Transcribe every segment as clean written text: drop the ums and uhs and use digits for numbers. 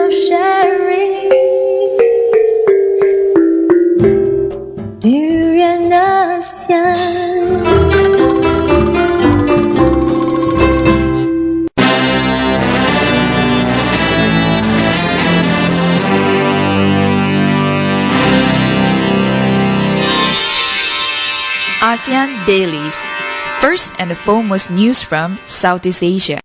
of sharing. Durian ASEAN. ASEAN Dailies. First and the foremost news from Southeast Asia.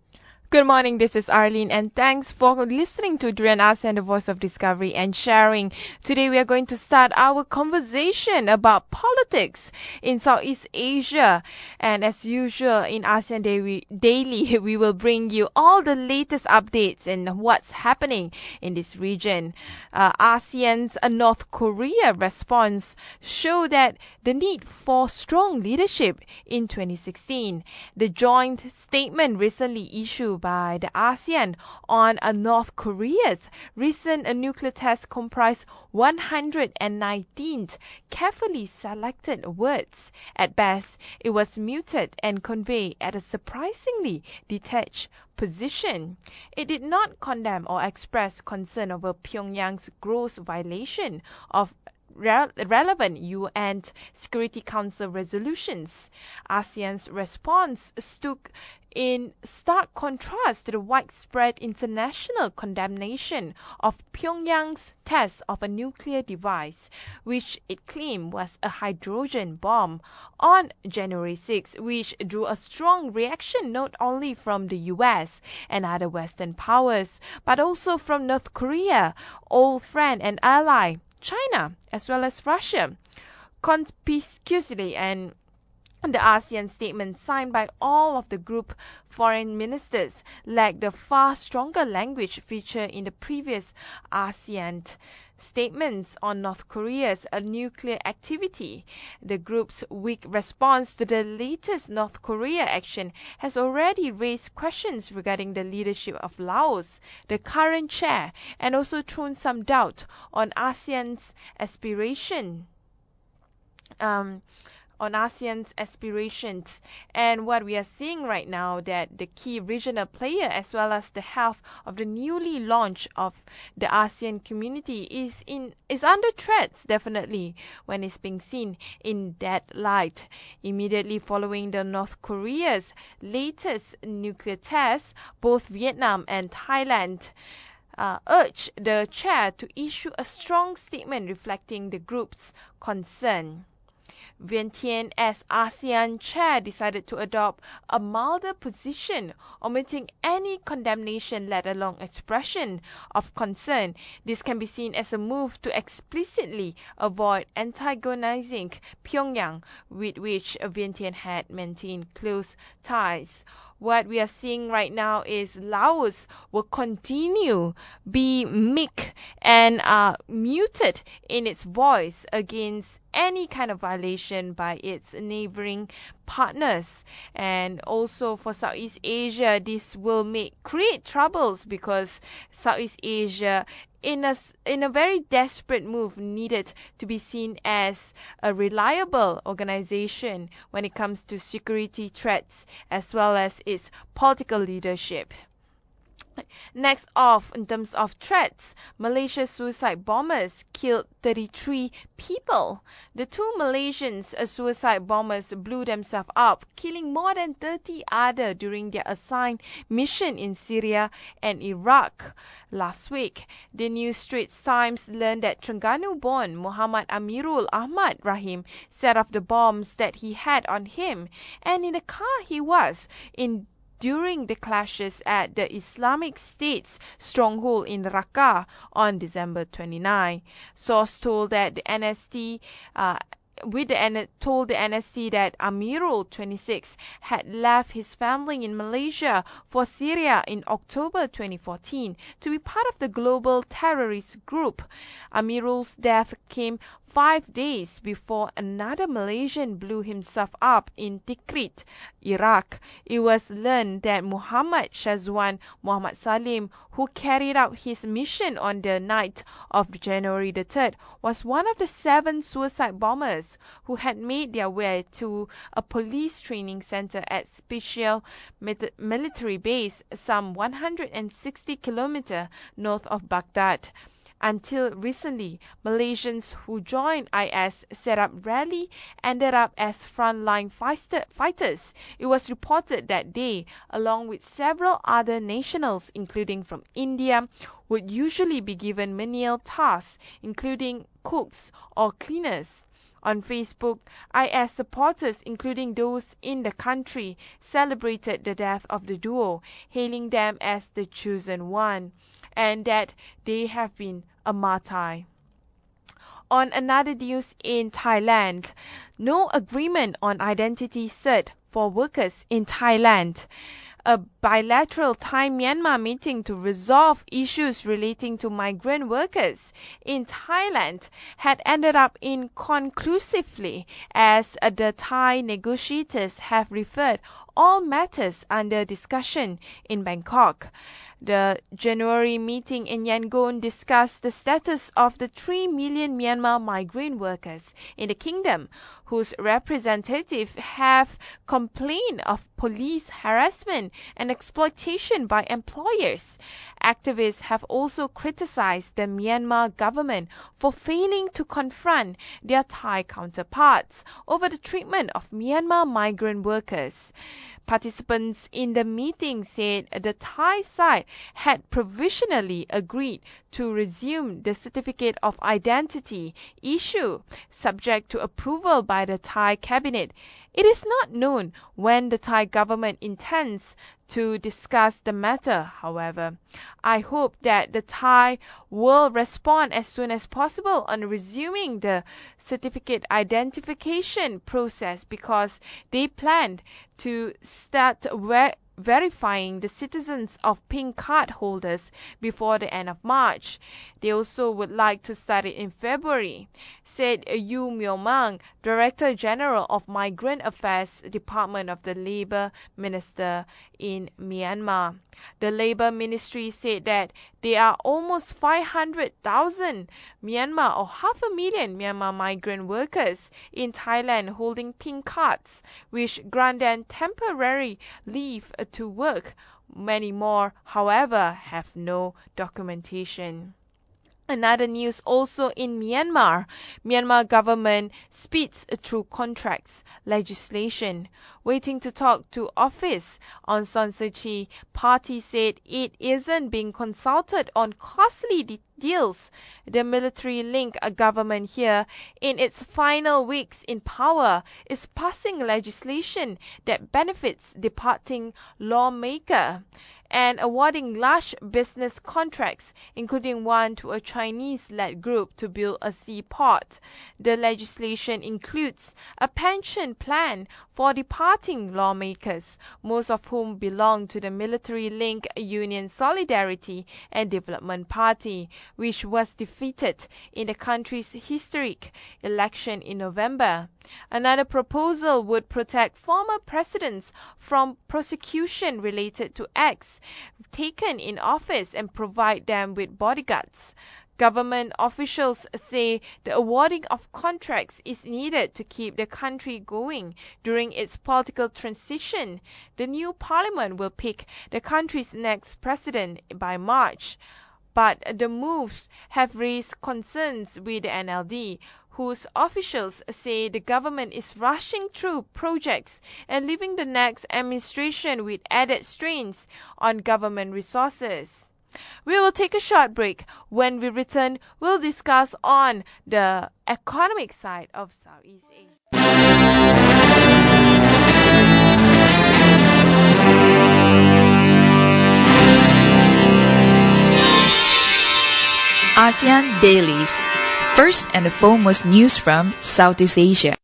Good morning, this is Arlene, and thanks for listening to Durian ASEAN, the voice of discovery and sharing. Today we are going to start our conversation about politics in Southeast Asia. And as usual in ASEAN Daily, we will bring you all the latest updates and what's happening in this region. ASEAN's North Korea response showed that the need for strong leadership in 2016. The joint statement recently issued by the ASEAN on North Korea's recent nuclear test comprised 119 carefully selected words. At best, it was muted and conveyed at a surprisingly detached position. It did not condemn or express concern over Pyongyang's gross violation of relevant UN Security Council resolutions. ASEAN's response stood in stark contrast to the widespread international condemnation of Pyongyang's test of a nuclear device, which it claimed was a hydrogen bomb, on January 6, which drew a strong reaction not only from the US and other Western powers, but also from North Korea, old friend and ally, China, as well as Russia. Conspicuously, and the ASEAN statement signed by all of the group foreign ministers lacked the far stronger language featured in the previous ASEAN statements on North Korea's nuclear activity. The group's weak response to the latest North Korea action has already raised questions regarding the leadership of Laos, the current chair, and also thrown some doubt on ASEAN's aspirations. And what we are seeing right now, that the key regional player as well as the health of the newly launched of the ASEAN community is under threat, definitely, when it's being seen in that light. Immediately following the North Korea's latest nuclear test, both Vietnam and Thailand urged the chair to issue a strong statement reflecting the group's concern. Vientiane, as ASEAN chair, decided to adopt a milder position, omitting any condemnation, let alone expression of concern. This can be seen as a move to explicitly avoid antagonizing Pyongyang, with which Vientiane had maintained close ties. What we are seeing right now is Laos will continue be meek and muted in its voice against any kind of violation by its neighboring partners. And also for Southeast Asia, this will create troubles, because Southeast Asia, in a very desperate move, needed to be seen as a reliable organization when it comes to security threats as well as its political leadership. Next off, in terms of threats, Malaysia's suicide bombers killed 33 people. The two Malaysian suicide bombers blew themselves up, killing more than 30 others during their assigned mission in Syria and Iraq last week. The New Straits Times learned that Terengganu-born Muhammad Amirul Ahmad Rahim set off the bombs that he had on him and in the car he was in during the clashes at the Islamic State's stronghold in Raqqa on December 29. Source told that the NST told the NSC that Amirul, 26, had left his family in Malaysia for Syria in October 2014 to be part of the global terrorist group. Amirul's death came 5 days before another Malaysian blew himself up in Tikrit, Iraq. It was learned that Muhammad Shazwan Muhammad Salim, who carried out his mission on the night of January the 3rd, was one of the 7 suicide bombers who had made their way to a police training center at Special Military Base some 160 kilometers north of Baghdad. Until recently, Malaysians who joined IS set up rarely ended up as frontline fighters. It was reported that they, along with several other nationals, including from India, would usually be given menial tasks, including cooks or cleaners. On Facebook, IS supporters, including those in the country, celebrated the death of the duo, hailing them as the chosen one, and that they have been a martyr. On another news in Thailand, no agreement on identity cert for workers in Thailand. A bilateral Thai-Myanmar meeting to resolve issues relating to migrant workers in Thailand had ended up inconclusively, as the Thai negotiators have referred all matters under discussion in Bangkok. The January meeting in Yangon discussed the status of the 3 million Myanmar migrant workers in the kingdom, whose representatives have complained of police harassment and exploitation by employers. Activists have also criticized the Myanmar government for failing to confront their Thai counterparts over the treatment of Myanmar migrant workers. Participants in the meeting said the Thai side had provisionally agreed to resume the certificate of identity issue, subject to approval by the Thai cabinet. It is not known when the Thai government intends to discuss the matter, however. I hope that the Thai will respond as soon as possible on resuming the certificate identification process, because they plan to start verifying the citizens of pink card holders before the end of March. They also would like to start it in February, said Yu Myo-mang, Director General of Migrant Affairs Department of the Labour Minister in Myanmar. The Labour Ministry said that there are almost 500,000 Myanmar or 500,000 Myanmar migrant workers in Thailand holding pink cards, which grant them temporary leave to work. Many more, however, have no documentation. Another news also in Myanmar. Myanmar government speeds through contracts legislation. Waiting to talk to office, Aung San Suu Kyi party said it isn't being consulted on costly deals. The military-linked government here, in its final weeks in power, is passing legislation that benefits departing lawmaker and awarding large business contracts, including one to a Chinese-led group to build a seaport. The legislation includes a pension plan for departing lawmakers, most of whom belong to the military-linked Union Solidarity and Development Party, which was defeated in the country's historic election in November. Another proposal would protect former presidents from prosecution related to acts taken in office and provide them with bodyguards. Government officials say the awarding of contracts is needed to keep the country going during its political transition. The new parliament will pick the country's next president by March. But the moves have raised concerns with the NLD, whose officials say the government is rushing through projects and leaving the next administration with added strains on government resources. We will take a short break. When we return, we'll discuss on the economic side of Southeast Asia. ASEAN Dailies. First and the foremost news from Southeast Asia.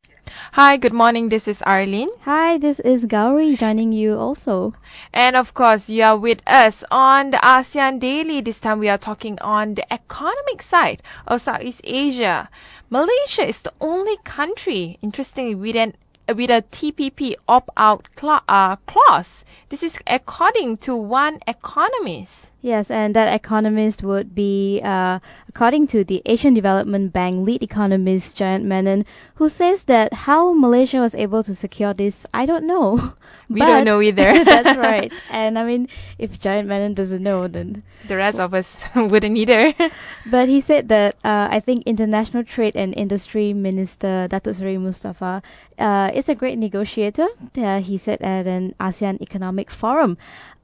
Hi, good morning. This is Arlene. Hi, this is Gowri joining you also. And of course, you are with us on the ASEAN Daily. This time we are talking on the economic side of Southeast Asia. Malaysia is the only country, interestingly, with a TPP opt-out clause. This is according to one economist. Yes, and that economist would be, according to the Asian Development Bank lead economist Jayant Menon, who says that how Malaysia was able to secure this, I don't know. We don't know either. That's right. And I mean, if Jayant Menon doesn't know, then the rest of us wouldn't either. But he said that I think International Trade and Industry Minister Datuk Seri Mustafa is a great negotiator, he said at an ASEAN Economic Forum.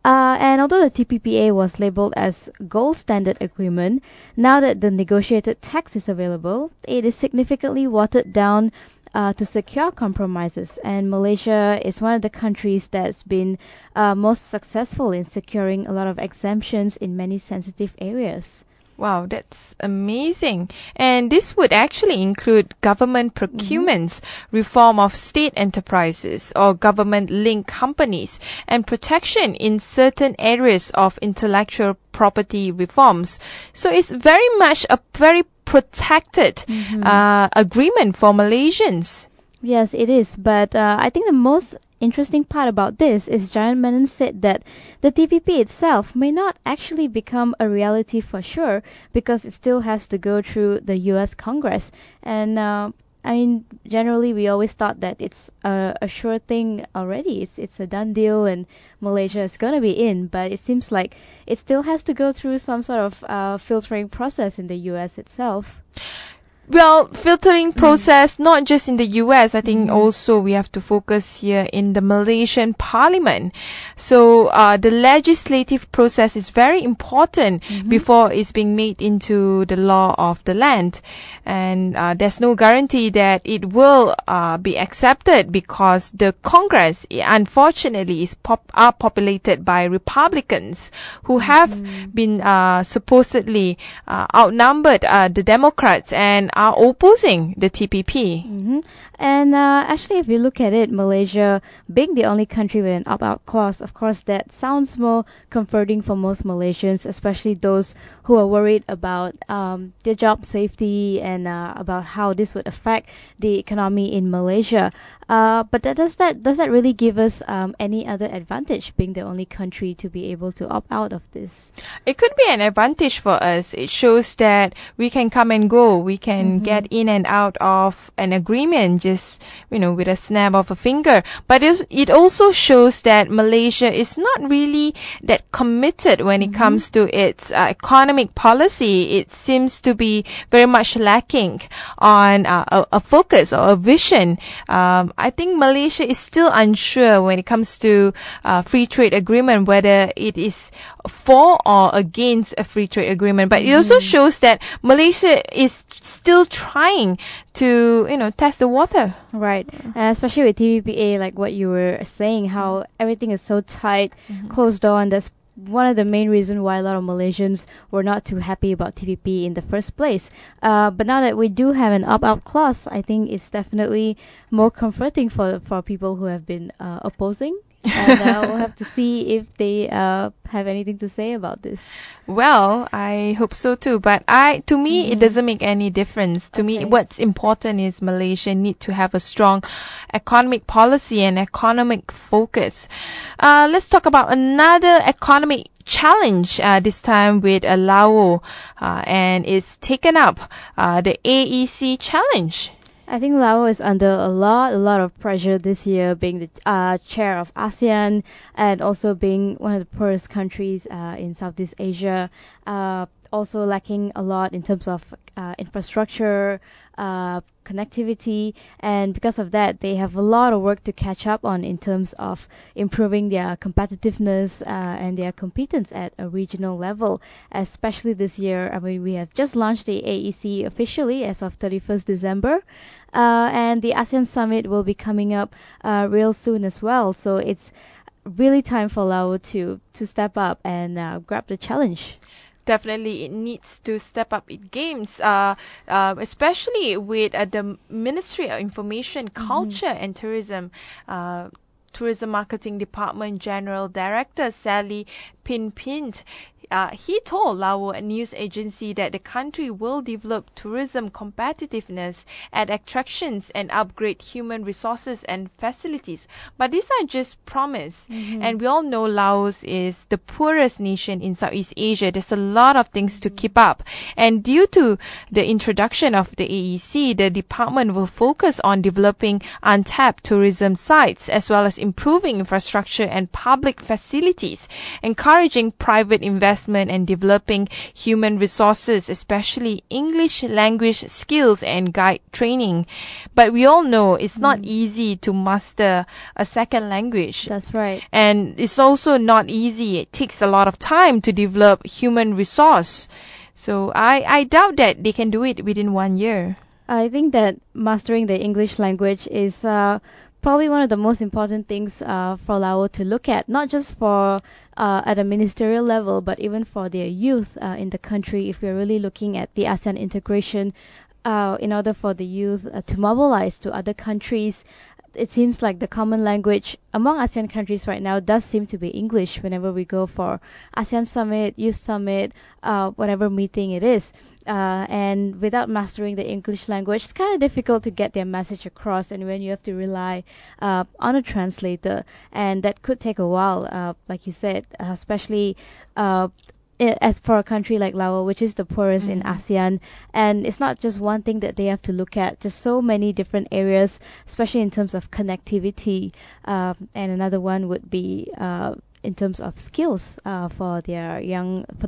And although the TPPA was labeled as gold standard agreement, now that the negotiated text is available, it is significantly watered down to secure compromises. And Malaysia is one of the countries that's been most successful in securing a lot of exemptions in many sensitive areas. Wow, that's amazing. And this would actually include government procurements, reform of state enterprises or government-linked companies, and protection in certain areas of intellectual property reforms. So it's very much a very protected agreement for Malaysians. Yes, it is. But I think the most interesting part about this is Jayant Menon said that the TPP itself may not actually become a reality for sure because it still has to go through the US Congress. And I mean, generally we always thought that it's a sure thing already. It's a done deal and Malaysia is going to be in. But it seems like it still has to go through some sort of filtering process in the US itself. Well, filtering process, not just in the US, I think also we have to focus here in the Malaysian parliament. So the legislative process is very important before it's being made into the law of the land. And there's no guarantee that it will be accepted because the Congress, unfortunately, are populated by Republicans who have been supposedly outnumbered the Democrats and are opposing the TPP. And actually, if you look at it, Malaysia being the only country with an opt-out clause, of course, that sounds more comforting for most Malaysians, especially those who are worried about their job safety and about how this would affect the economy in Malaysia. But does that really give us any other advantage, being the only country to be able to opt out of this? It could be an advantage for us. It shows that we can come and go. We can get in and out of an agreement just, with a snap of a finger. But it also shows that Malaysia is not really that committed when it comes to its economic policy. It seems to be very much lacking on a focus or a vision. I think Malaysia is still unsure when it comes to free trade agreement, whether it is for or against a free trade agreement. But it also shows that Malaysia is still trying to, test the water. Right. Especially with TPPA, like what you were saying, how everything is so tight, closed door, and that's one of the main reasons why a lot of Malaysians were not too happy about TPP in the first place. But now that we do have an opt-out clause, I think it's definitely more comforting for people who have been opposing. And we'll have to see if they have anything to say about this. Well, I hope so too. But to me, it doesn't make any difference. To me, what's important is Malaysia need to have a strong economic policy and economic focus. Let's talk about another economic challenge, this time with Lao, and it's taken up the AEC challenge. I think Lao is under a lot of pressure this year, being the chair of ASEAN and also being one of the poorest countries in Southeast Asia. Also lacking a lot in terms of infrastructure, connectivity, and because of that, they have a lot of work to catch up on in terms of improving their competitiveness and their competence at a regional level. Especially this year, I mean, we have just launched the AEC officially as of 31st December, and the ASEAN Summit will be coming up real soon as well. So it's really time for Lao to step up and grab the challenge. Definitely, it needs to step up its games, especially with the Ministry of Information, Culture and Tourism. Tourism Marketing Department General Director Sally Pinpint. He told Lao news agency that the country will develop tourism competitiveness, add attractions, and upgrade human resources and facilities. But these are just promise. And we all know Laos is the poorest nation in Southeast Asia. There's a lot of things to keep up. And due to the introduction of the AEC, the department will focus on developing untapped tourism sites as well as improving infrastructure and public facilities, encouraging private investment and developing human resources, especially English language skills and guide training. But we all know it's not easy to master a second language. That's right. And it's also not easy. It takes a lot of time to develop human resource. So I doubt that they can do it within 1 year. I think that mastering the English language is probably one of the most important things for Lao to look at, not just for at a ministerial level, but even for their youth in the country. If we're really looking at the ASEAN integration, in order for the youth to mobilize to other countries, it seems like the common language among ASEAN countries right now does seem to be English whenever we go for ASEAN Summit, Youth Summit, whatever meeting it is. And without mastering the English language, it's kind of difficult to get their message across, and when you have to rely on a translator, and that could take a while, like you said, especially as for a country like Laos, which is the poorest in ASEAN. And it's not just one thing that they have to look at, just so many different areas, especially in terms of connectivity. And another one would be in terms of skills for the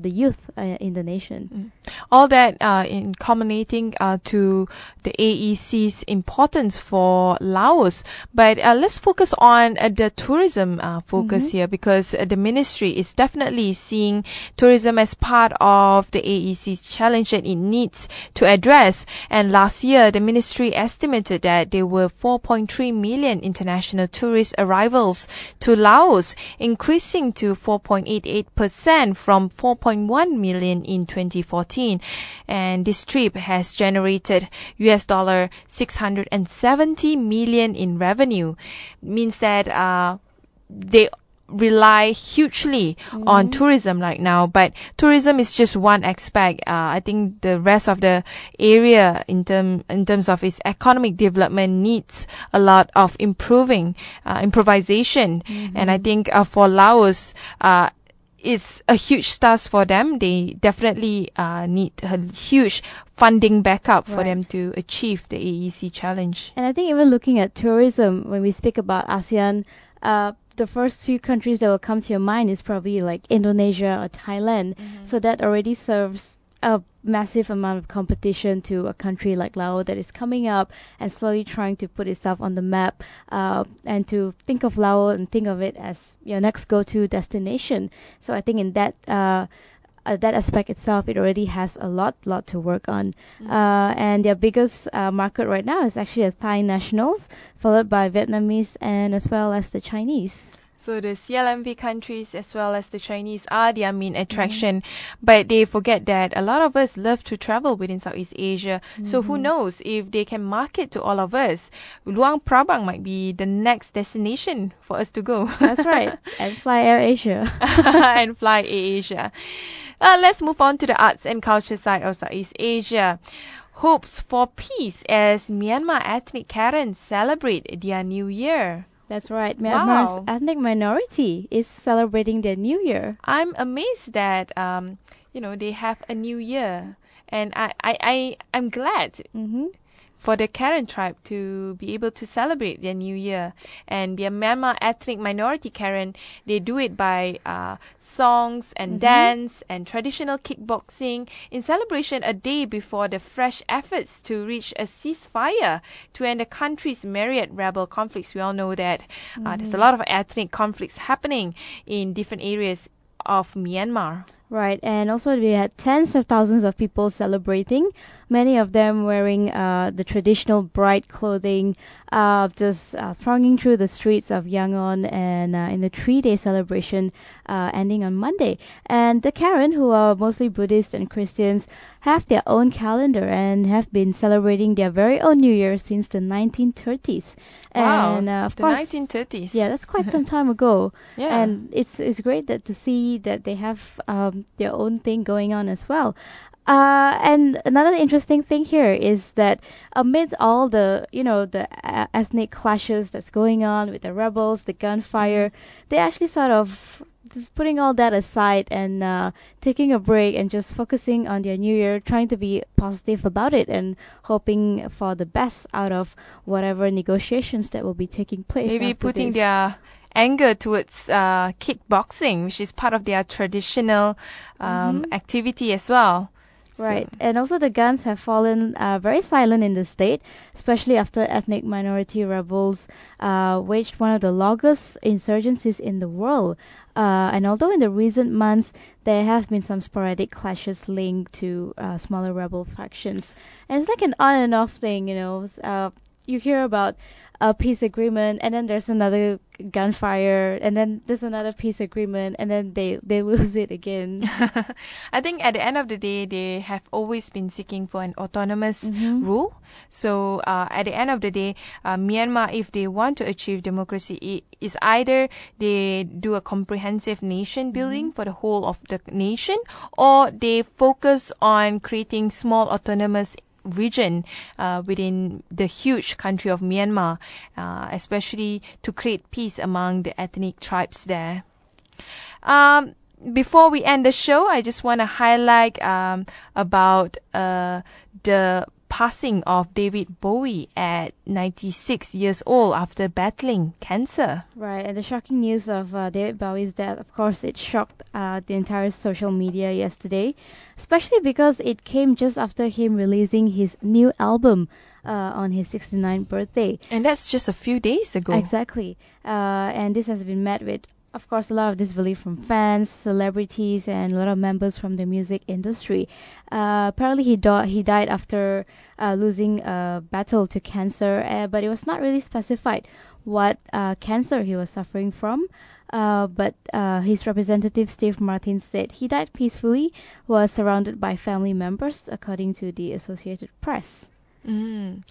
youth in the nation. All that in culminating to the AEC's importance for Laos. But let's focus on the tourism focus here, because the ministry is definitely seeing tourism as part of the AEC's challenge that it needs to address. And last year, the ministry estimated that there were 4.3 million international tourist arrivals to Laos, increasing to 4.88% from 4.1 million in 2014. And this trip has generated US dollar 670 million in revenue. Means that they rely hugely on tourism right now, but tourism is just one aspect. I think the rest of the area in terms of its economic development needs a lot of improvisation. And I think for Laos, it's a huge task for them. They definitely need a huge funding backup for them to achieve the AEC challenge. And I think even looking at tourism, when we speak about ASEAN, the first few countries that will come to your mind is probably like Indonesia or Thailand. So that already serves a massive amount of competition to a country like Laos that is coming up and slowly trying to put itself on the map, and to think of Laos and think of it as your next go-to destination. So I think in that aspect itself, it already has a lot to work on. And their biggest market right now is actually the Thai nationals, followed by Vietnamese and as well as the Chinese. So the CLMV countries as well as the Chinese are their main attraction, but they forget that a lot of us love to travel within Southeast Asia. So who knows, if they can market to all of us, Luang Prabang might be the next destination for us to go. That's right, and fly Air Asia. And fly AirAsia. Let's move on to the arts and culture side of Southeast Asia. Hopes for peace as Myanmar ethnic Karens celebrate their new year. That's right. Myanmar's ethnic minority is celebrating their new year. I'm amazed that they have a new year, and I'm glad for the Karen tribe to be able to celebrate their new year. And the Myanmar ethnic minority Karen, they do it by songs and dance and traditional kickboxing in celebration a day before the fresh efforts to reach a ceasefire to end the country's myriad rebel conflicts. We all know that there's a lot of ethnic conflicts happening in different areas of Myanmar. Right, and also we had tens of thousands of people celebrating, many of them wearing the traditional bright clothing, just thronging through the streets of Yangon and in the 3-day celebration ending on Monday. And the Karen, who are mostly Buddhist and Christians, have their own calendar and have been celebrating their very own New Year since the 1930s. Wow, And of the course, 1930s. yeah, that's quite some time ago. Yeah. And it's great that to see that they have their own thing going on as well. And another interesting thing here is that amid all the, the ethnic clashes that's going on with the rebels, the gunfire, they actually sort of just putting all that aside and taking a break and just focusing on their new year, trying to be positive about it and hoping for the best out of whatever negotiations that will be taking place. Maybe after putting this. their anger towards kickboxing, which is part of their traditional activity as well. Right, and also the guns have fallen very silent in the state, especially after ethnic minority rebels waged one of the longest insurgencies in the world. And although in the recent months there have been some sporadic clashes linked to smaller rebel factions, and it's like an on and off thing, you hear about a peace agreement and then there's another gunfire and then there's another peace agreement and then they lose it again. I think at the end of the day, they have always been seeking for an autonomous rule. So at the end of the day, Myanmar, if they want to achieve democracy, is either they do a comprehensive nation building for the whole of the nation, or they focus on creating small autonomous region within the huge country of Myanmar, especially to create peace among the ethnic tribes there. Before we end the show, I just want to highlight about the passing of David Bowie at 96 years old after battling cancer. Right, and the shocking news of David Bowie's death, of course, it shocked the entire social media yesterday, especially because it came just after him releasing his new album on his 69th birthday. And that's just a few days ago. Exactly. And this has been met with, of course, a lot of disbelief from fans, celebrities, and a lot of members from the music industry. Apparently, he died after losing a battle to cancer, but it was not really specified what cancer he was suffering from. But his representative, Steve Martin, said he died peacefully, was surrounded by family members, according to the Associated Press. And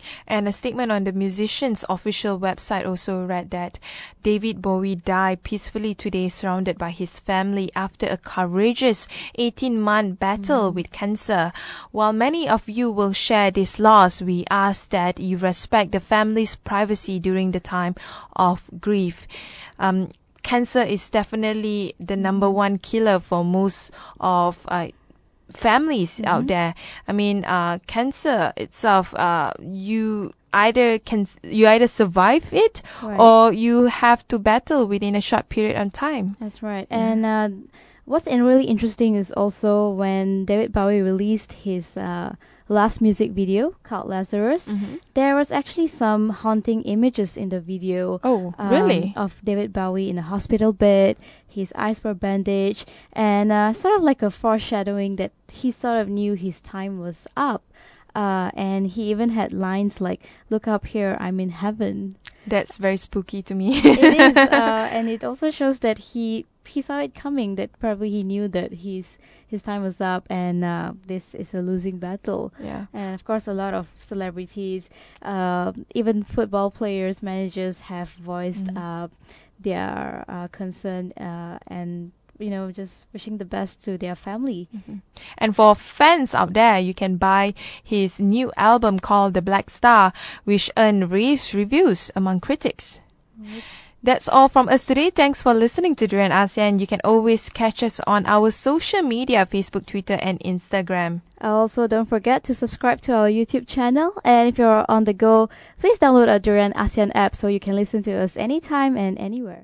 a statement on the musician's official website also read that David Bowie died peacefully today, surrounded by his family after a courageous 18-month battle with cancer. While many of you will share this loss, we ask that you respect the family's privacy during the time of grief. Cancer is definitely the number one killer for most of families out there. I mean, cancer itself, you either survive it, Right. or you have to battle within a short period of time. That's right. And what's really interesting is also when David Bowie released his last music video called Lazarus, there was actually some haunting images in the video. Oh, really? Of David Bowie in a hospital bed, his eyes were bandaged, and sort of like a foreshadowing that he sort of knew his time was up. And he even had lines like, "Look up here, I'm in heaven." That's very spooky to me. It is, and it also shows that he saw it coming. That probably he knew that his time was up, and this is a losing battle. Yeah. And of course, a lot of celebrities, even football players, managers have voiced their concern and just wishing the best to their family. And for fans out there, you can buy his new album called The Black Star, which earned rave reviews among critics. That's all from us today. Thanks for listening to Durian ASEAN. You can always catch us on our social media, Facebook, Twitter, and Instagram. Also, don't forget to subscribe to our YouTube channel. And if you're on the go, please download our Durian ASEAN app so you can listen to us anytime and anywhere.